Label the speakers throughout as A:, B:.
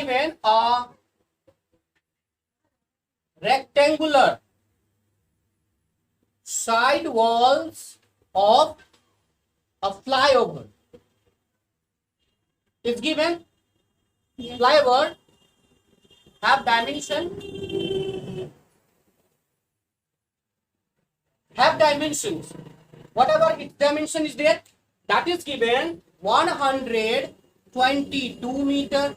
A: given a rectangular side walls of a flyover. It's given flyover have dimensions. Whatever its dimension is there, that is given 122 meter,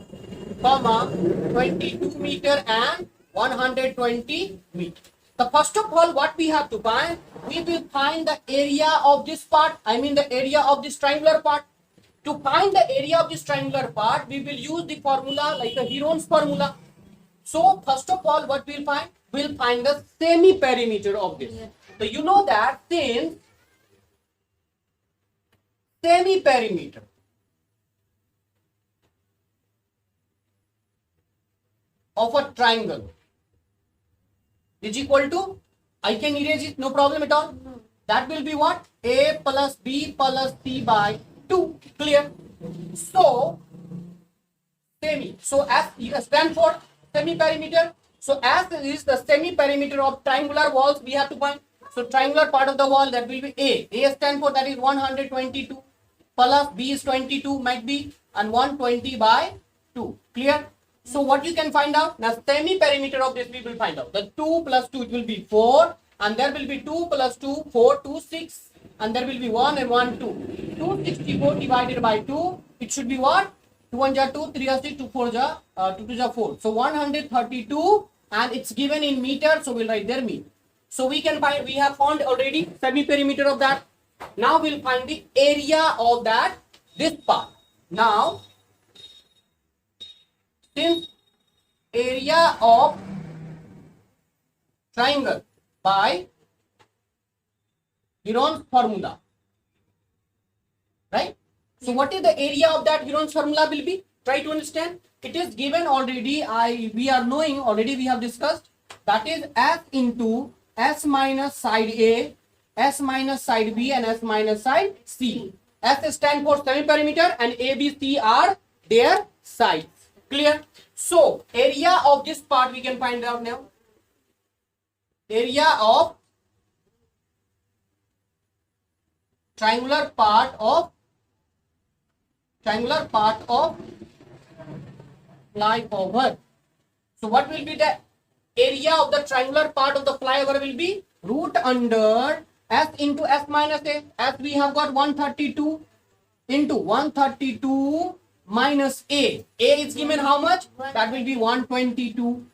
A: 22 meter and 120 meter. The first of all, what we have to find, we will find the area of this part, I mean the area of this triangular part. To find the area of this triangular part, we will use the formula like the Heron's formula. So first of all, what we'll find? We'll find the semi-perimeter of this. So you know that since semi-perimeter of a triangle is equal to, I can erase it, no problem at all. That will be what? A plus B plus C by 2. Clear? So semi. So as stand for semi-perimeter. So as is the semi-perimeter of triangular walls, we have to find. So triangular part of the wall, that will be A. A stand for, that is 122 plus B is 22 might be, and 120 by 2. Clear? So what you can find out? Now semi-perimeter of this we will find out. The 2 plus 2 it will be 4, and there will be 2 plus 2, 4, 2, 6, and there will be 1 and 1, 2. 264 divided by 2, it should be what? 2 1 ja 2, 3 ja 6, 2 4 ja 2 2 ja 4. So 132, and it's given in meter, so we'll write there meter. So we can find, we have found already semi-perimeter of that. Now we'll find the area of that, this part. Now, since area of triangle by Heron's formula, right? So what is the area of that Heron's formula will be? Try to understand. It is given already, we are knowing already, we have discussed, that is S into S minus side A, S minus side B and S minus side C. S stands for semi-perimeter and A, B, C are their sides. Clear? So area of this part we can find out now. Area of triangular part of flyover. So what will be the area of the triangular part of the flyover will be root under S into S minus A. As we have got 132 into 132 minus A. A is given how much? That will be 122.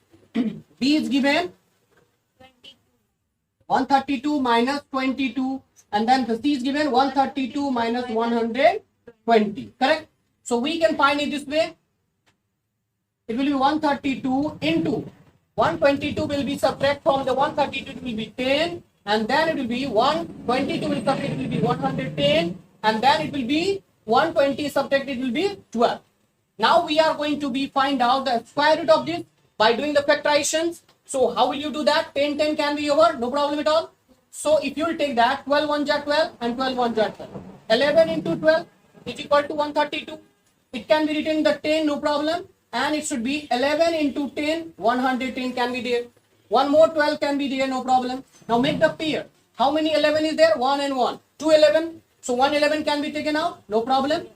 A: B is given 132 minus 22, and then the C is given 132 minus 120. Correct? So we can find it this way. It will be 132 into 122 will be subtract from the 132, it will be 10, and then it will be 122 will subtract, it will be 110, and then it will be 120 subtract, it will be 12. Now we are going to be find out the square root of this by doing the factorizations. So how will you do that? 10 10 can be over, no problem at all. So if you will take that, 12 1 ja 12 and 12 1 ja 12. 11 into 12 is equal to 132. It can be written in the 10, no problem. And it should be 11 into 10, 110 can be there. One more 12 can be there, no problem. Now make the pair. How many 11 is there? 1 and 1. 2 11. So 1 11 can be taken out, no problem.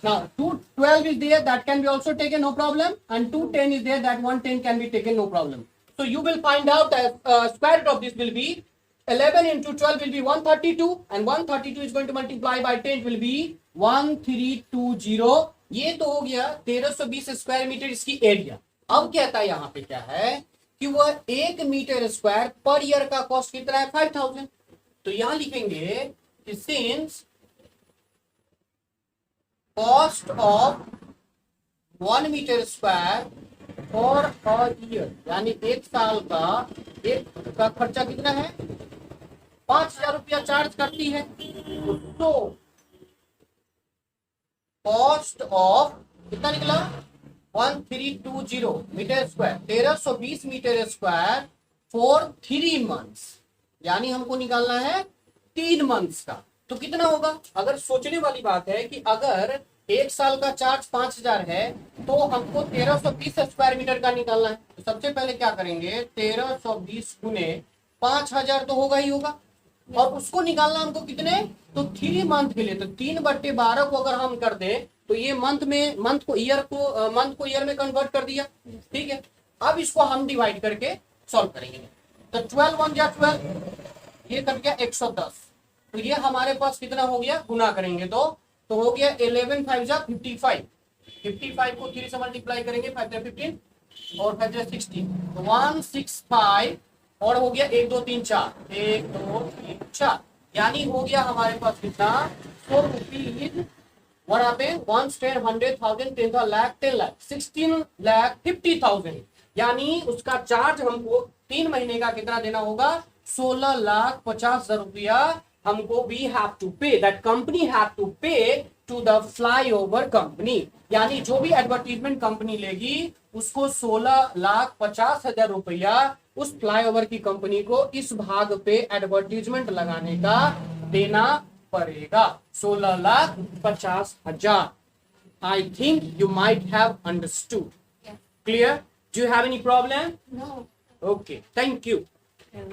A: Now 2 12 is there, that can be also taken, no problem. And 2 10 is there, that 1 10 can be taken, no problem. So you will find out that square root of this will be 11 into 12 will be 132, and 132 is going to multiply by 10, it will be 1320. ये तो हो गया 1320 square metre इसकी area. अब कहता है यहाँ पे क्या है कि वह 1 मीटर स्क्वायर पर ईयर का कॉस्ट कितना है? 5000। तो यहां लिखेंगे कि since cost of 1 metre square for a year, यानी 1 साल का खर्चा कितना है? 5000 रुपया चार्ज करती है। तो कॉस्ट ऑफ कितना निकला? 1320 metre square, 1320 metre square for 3 months, यानी हमको निकालना है 3 मंथ्स का। तो कितना होगा? अगर सोचने वाली बात है कि अगर एक साल का चार्ज 5,000 है, तो हमको 1320 स्क्वायर मीटर का निकालना है। तो सबसे पहले क्या करेंगे, 1320 गुने 5,000 तो होगा ही होगा, और उसको निकालना हमको कितने, तो 3 मंथ के लिए। तो 3/12 को अगर हम कर दें तो ये मंथ को ईयर में कन्वर्ट कर दिया, ठीक है। अब इसको हम डिवाइड करके सॉल्व करेंगे। तो 12 1 या 12, ये कट गया 110। तो ये हमारे पास कितना हो गया, गुना करेंगे तो हो गया 11 5 जा 55। 55 को 3 से मल्टीप्लाई करेंगे, 5 3 15 और 5 3 16, तो 165, और हो गया 1 2 3 4, 1 2 3 4, यानी हो गया हमारे पास कितना, 4 rupees. What happened? 1 10 100,000 10 lakh 10 lakh 16,50,000, यानी उसका चार्ज हमको 3 महीने का कितना देना होगा, 16,50,000 रुपया हमको we have to pay, that company have to pay to the flyover company। यानी जो भी एडवर्टीजमेंट कंपनी लेगी उसको 16,50,000 रुपया उस फ्लाईओवर की कंपनी को इस भाग पे एडवर्टीजमेंट लगाने का देना पड़ेगा, 16,50,000। I think you might have understood.
B: Yeah.
A: Clear? Do you have any problem?
B: No.
A: Okay, thank you.
B: Yeah.